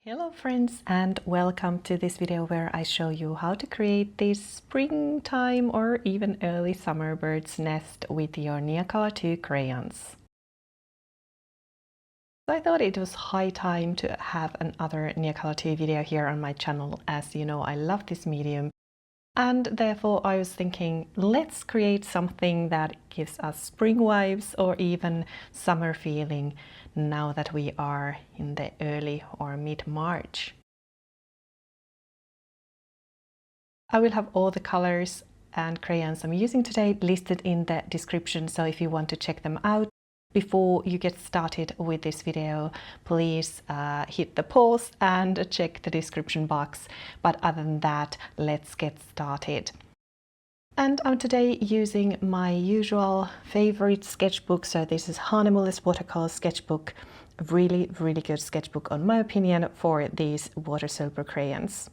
Hello friends, and welcome to this video where I show you how to create this springtime or even early summer bird's nest with your Neocolor II crayons. So I thought it was high time to have another Neocolor II video here on my channel. As you know, I love this medium, and therefore I was thinking, let's create something that gives us spring vibes or even summer feeling now that we are in the early or mid-March. I will have all the colors and crayons I'm using today listed in the description, so if you want to check them out before you get started with this video, please hit the pause and check the description box. But other than that, let's get started. And I'm today using my usual favorite sketchbook. So this is Hahnemüller's watercolor sketchbook. A really good sketchbook on my opinion for these water-soluble crayons.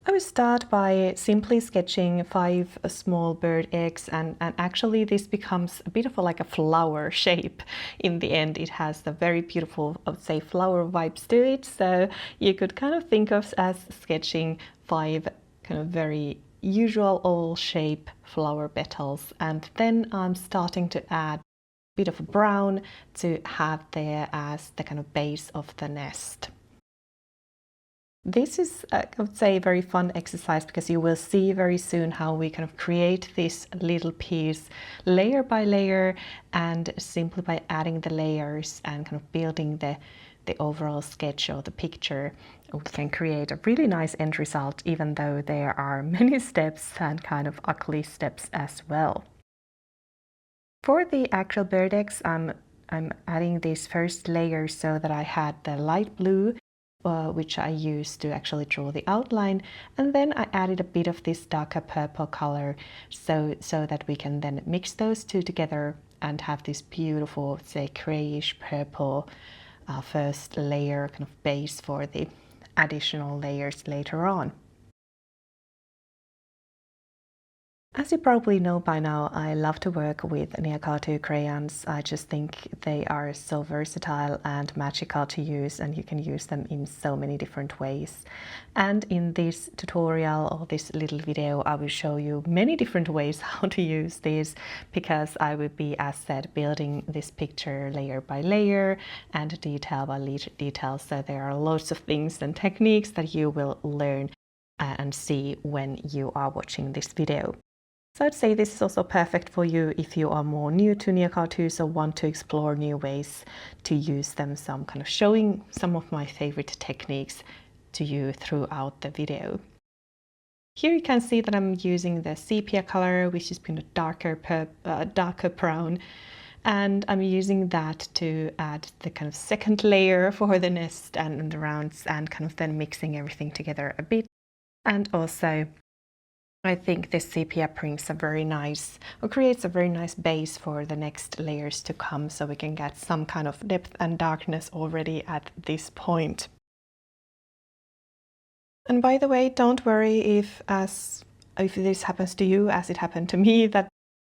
I will start by simply sketching 5 small bird eggs, and actually this becomes a bit of like a flower shape in the end. It has the very beautiful, I would say, flower vibes to it. So you could kind of think of as sketching 5 kind of very usual oval shape flower petals, and then I'm starting to add a bit of brown to have there as the kind of base of the nest. This is, I would say, a very fun exercise because you will see very soon how we kind of create this little piece layer by layer, and simply by adding the layers and kind of building the overall sketch or the picture, we can create a really nice end result, even though there are many steps and kind of ugly steps as well. For the actual bird eggs, I'm adding this first layer so that I had the light blue, which I used to actually draw the outline, and then I added a bit of this darker purple color so that we can then mix those two together and have this beautiful, say, grayish purple first layer kind of base for the additional layers later on. As you probably know by now, I love to work with Neocolor II crayons. I just think they are so versatile and magical to use, and you can use them in so many different ways. And in this tutorial or this little video, I will show you many different ways how to use these, because I will be, as said, building this picture layer by layer and detail by detail. So there are lots of things and techniques that you will learn and see when you are watching this video. So I'd say this is also perfect for you if you are more new to Neocolor II, so want to explore new ways to use them. So I'm kind of showing some of my favorite techniques to you throughout the video. Here you can see that I'm using the sepia color, which is kind of darker brown, and I'm using that to add the kind of second layer for the nest and the rounds, and kind of then mixing everything together a bit. And also, I think this sepia brings a very nice, or creates a very nice base for the next layers to come, so we can get some kind of depth and darkness already at this point. And by the way, don't worry if this happens to you as it happened to me, that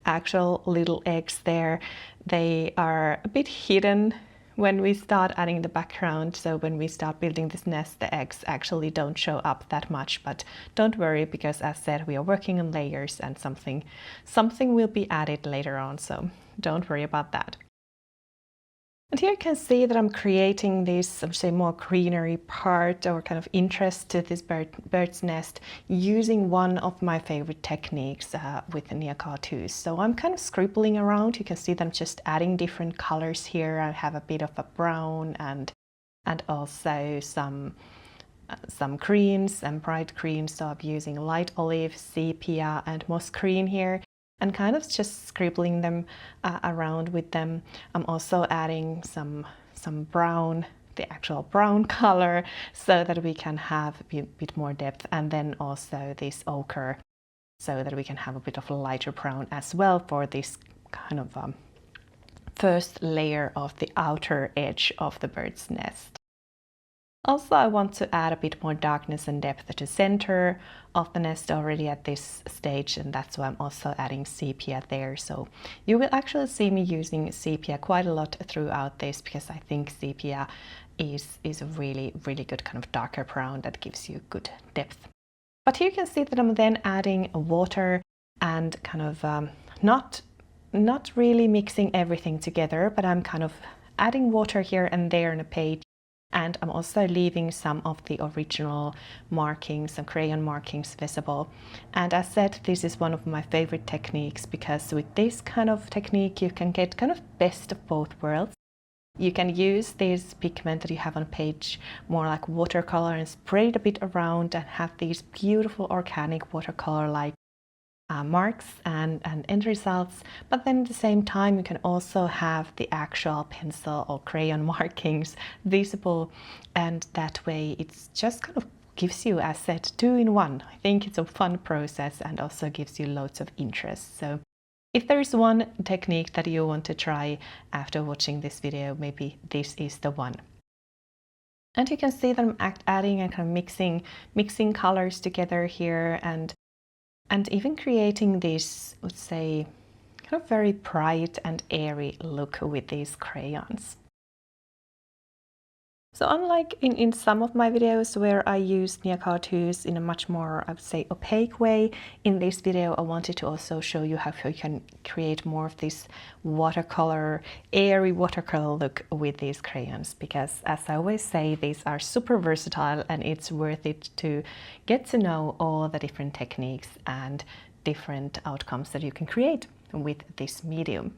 actual little eggs there, they are a bit hidden when we start adding the background. So when we start building this nest, the eggs actually don't show up that much, but don't worry, because as said, we are working on layers and something will be added later on, so don't worry about that. And here you can see that I'm creating this, I would say, more greenery part or kind of interest to this bird's nest using one of my favorite techniques with the Neocolor II. So I'm kind of scribbling around. You can see that I'm just adding different colors here. I have a bit of a brown and also some greens and bright greens. So I'm using light olive, sepia and moss green here, and kind of just scribbling them around with them. I'm also adding some brown, the actual brown color, so that we can have a bit more depth, and then also this ochre, so that we can have a bit of a lighter brown as well for this kind of first layer of the outer edge of the bird's nest. Also, I want to add a bit more darkness and depth to center of the nest already at this stage, and that's why I'm also adding sepia there. So you will actually see me using sepia quite a lot throughout this, because I think sepia is a really good kind of darker brown that gives you good depth. But here you can see that I'm then adding water and kind of not really mixing everything together, but I'm kind of adding water here and there on a page. And I'm also leaving some of the original markings, some crayon markings visible. And as said, this is one of my favorite techniques, because with this kind of technique you can get kind of best of both worlds. You can use this pigment that you have on page more like watercolor and spray it a bit around and have these beautiful organic watercolor-like marks and end results, but then at the same time you can also have the actual pencil or crayon markings visible, and that way it's just kind of gives you, as said, 2-in-1. I think it's a fun process and also gives you loads of interest. So if there is one technique that you want to try after watching this video, maybe this is the one. And you can see that I'm adding and kind of mixing colors together here, and even creating this, I would say, kind of very bright and airy look with these crayons. So unlike in some of my videos where I use Neocolor IIs in a much more, I would say, opaque way, in this video I wanted to also show you how you can create more of this watercolor, airy watercolor look with these crayons, because as I always say, these are super versatile and it's worth it to get to know all the different techniques and different outcomes that you can create with this medium.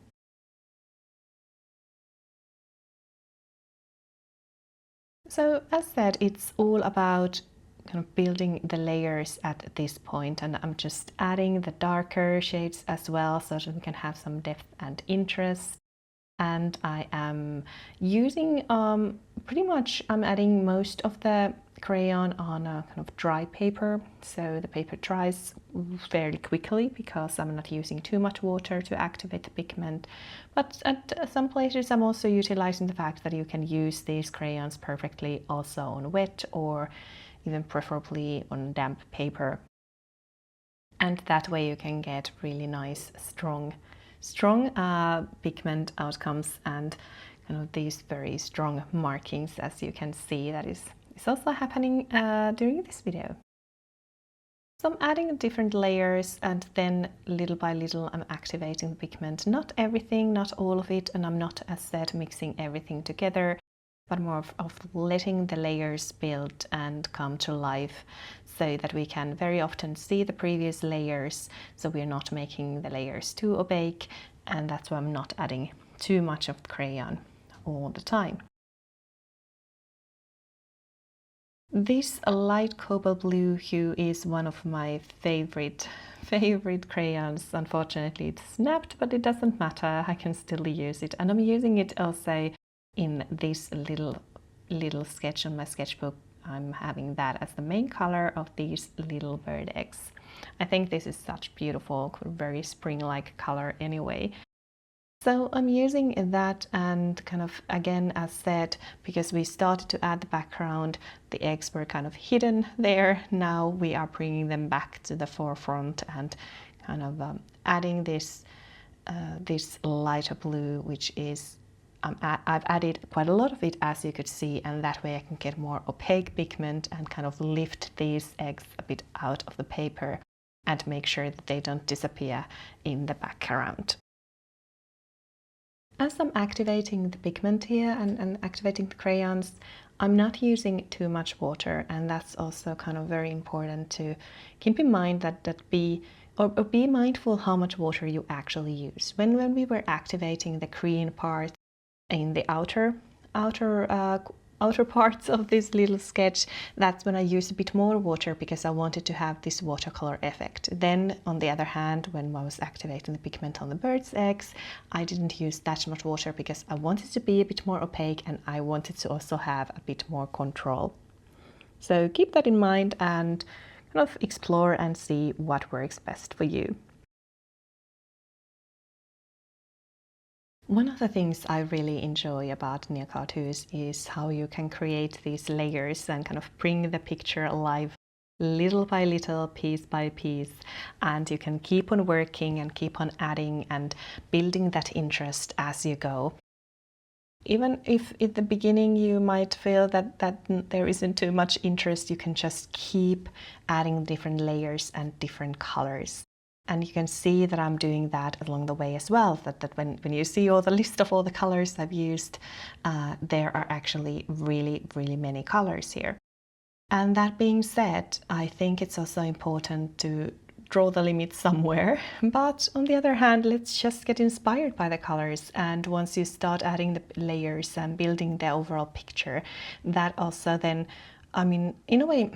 So as said, it's all about kind of building the layers at this point, and I'm just adding the darker shades as well so that we can have some depth and interest. And I am using pretty much, I'm adding most of the crayon on a kind of dry paper, so the paper dries fairly quickly because I'm not using too much water to activate the pigment. But at some places I'm also utilizing the fact that you can use these crayons perfectly also on wet or even preferably on damp paper, and that way you can get really nice strong pigment outcomes and kind of these very strong markings, as you can see that is also happening during this video. So I'm adding different layers, and then little by little I'm activating the pigment. Not everything, not all of it, and I'm not, as said, mixing everything together, but more of letting the layers build and come to life so that we can very often see the previous layers, so we're not making the layers too opaque, and that's why I'm not adding too much of the crayon all the time. This light cobalt blue hue is one of my favorite crayons. Unfortunately it snapped, but it doesn't matter, I can still use it, and I'm using it also in this little sketch on my sketchbook. I'm having that as the main color of these little bird eggs. I think this is such beautiful, very spring-like color anyway. So I'm using that, and kind of, again, as said, because we started to add the background, the eggs were kind of hidden there. Now we are bringing them back to the forefront and kind of adding this lighter blue, which is I've added quite a lot of it, as you could see, and that way I can get more opaque pigment and kind of lift these eggs a bit out of the paper and make sure that they don't disappear in the background. As I'm activating the pigment here and activating the crayons, I'm not using too much water, and that's also kind of very important to keep in mind, that be mindful how much water you actually use. When we were activating the green part in the outer parts of this little sketch, that's when I used a bit more water because I wanted to have this watercolor effect. Then on the other hand, when I was activating the pigment on the bird's eggs, I didn't use that much water because I wanted to be a bit more opaque and I wanted to also have a bit more control. So keep that in mind and kind of explore and see what works best for you. One of the things I really enjoy about Neocolor II is how you can create these layers and kind of bring the picture alive little by little, piece by piece, and you can keep on working and keep on adding and building that interest as you go. Even if at the beginning you might feel that there isn't too much interest, you can just keep adding different layers and different colors. And you can see that I'm doing that along the way as well, that when you see all the list of all the colors I've used, there are actually really many colors here. And that being said, I think it's also important to draw the limit somewhere. But on the other hand, let's just get inspired by the colors. And once you start adding the layers and building the overall picture, that also then, I mean, in a way,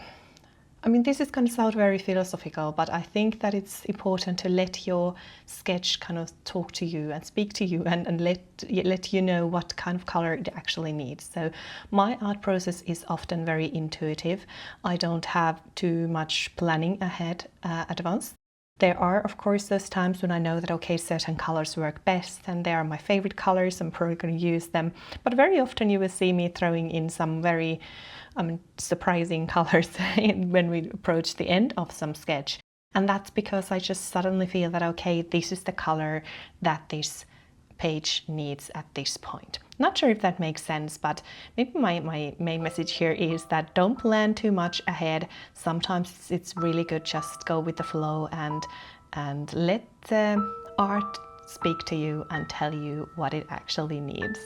this is going to sound very philosophical, but I think that it's important to let your sketch kind of talk to you and speak to you and let you know what kind of color it actually needs. So my art process is often very intuitive. I don't have too much planning ahead advance. There are, of course, those times when I know that, okay, certain colors work best and they are my favorite colors, I'm probably going to use them. But very often you will see me throwing in some very surprising colors when we approach the end of some sketch. And that's because I just suddenly feel that, okay, this is the color that this page needs at this point. Not sure if that makes sense, but maybe my main message here is that don't plan too much ahead. Sometimes it's really good just go with the flow and let the art speak to you and tell you what it actually needs.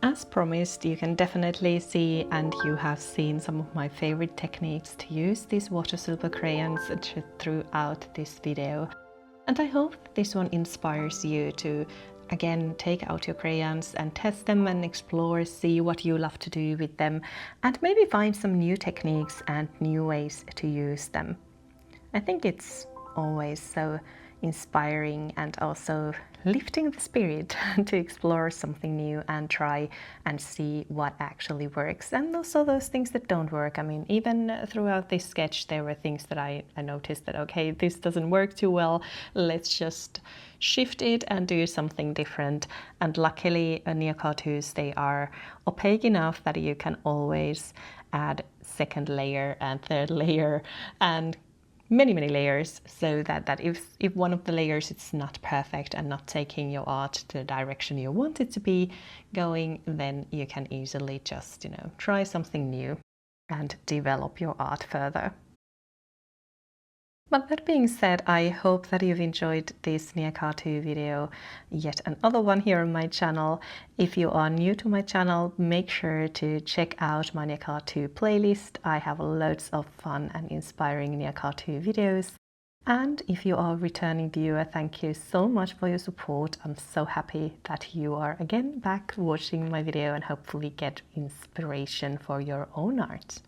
As promised, you can definitely see and you have seen some of my favorite techniques to use these water-soluble crayons throughout this video. And I hope this one inspires you to again take out your crayons and test them and explore, see what you love to do with them, and maybe find some new techniques and new ways to use them. I think it's always so inspiring and also lifting the spirit to explore something new and try and see what actually works, and also those things that don't work. I mean, even throughout this sketch there were things that I noticed that, okay, this doesn't work too well, let's just shift it and do something different. And luckily Neocolor IIs, they are opaque enough that you can always add second layer and third layer and many layers, so that if one of the layers it's not perfect and not taking your art to the direction you want it to be going, then you can easily just, try something new and develop your art further. But that being said, I hope that you've enjoyed this Neocolor II video, yet another one here on my channel. If you are new to my channel, make sure to check out my Neocolor II playlist. I have loads of fun and inspiring Neocolor II videos. And if you are a returning viewer, thank you so much for your support. I'm so happy that you are again back watching my video and hopefully get inspiration for your own art.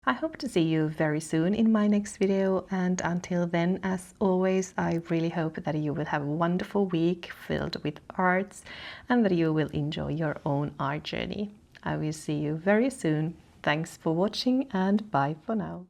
I hope to see you very soon in my next video, and until then, as always, I really hope that you will have a wonderful week filled with arts and that you will enjoy your own art journey. I will see you very soon. Thanks for watching and bye for now.